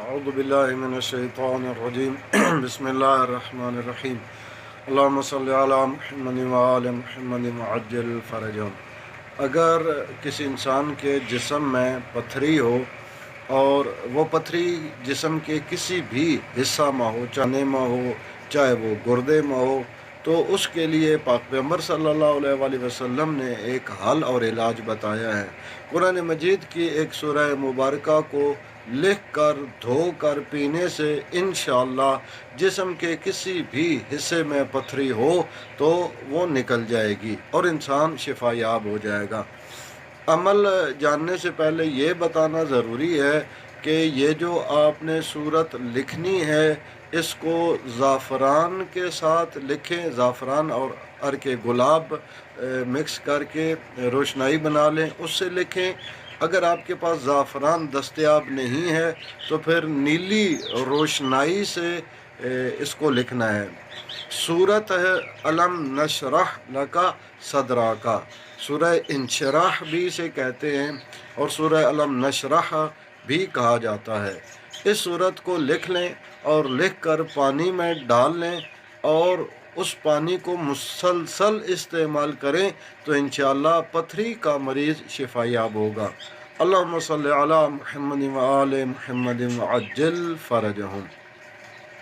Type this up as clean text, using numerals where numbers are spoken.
اعوذ باللہ من الشیطان الرجیم بسم اللہ الرحمن الرحیم اللہم صلی علی محمد وآل محمد وعجل فرجہم۔ اگر کسی انسان کے جسم میں پتھری ہو اور وہ پتھری جسم کے کسی بھی حصہ میں ہو، چاہے میں ہو چاہے وہ گردے میں ہو، تو اس کے لیے پاک پیغمبر صلی اللہ علیہ وآلہ وسلم نے ایک حل اور علاج بتایا ہے۔ قرآن مجید کی ایک سورہ مبارکہ کو لکھ کر دھو کر پینے سے انشاءاللہ جسم کے کسی بھی حصے میں پتھری ہو تو وہ نکل جائے گی اور انسان شفا یاب ہو جائے گا۔ عمل جاننے سے پہلے یہ بتانا ضروری ہے کہ یہ جو آپ نے صورت لکھنی ہے اس کو زعفران کے ساتھ لکھیں، زعفران اور عرق گلاب مکس کر کے روشنائی بنا لیں، اس سے لکھیں۔ اگر آپ کے پاس زعفران دستیاب نہیں ہے تو پھر نیلی روشنائی سے اس کو لکھنا ہے۔ سورت ہے الم نشرح لک صدرک، سورہ انشراح بھی اسے کہتے ہیں اور سورہ الم نشرح بھی کہا جاتا ہے۔ اس سورت کو لکھ لیں اور لکھ کر پانی میں ڈال لیں اور اس پانی کو مسلسل استعمال کریں تو انشاءاللہ پتھری کا مریض شفا یاب ہوگا۔ اللہم صلی علی محمد وآل محمد وعجل فرجہم۔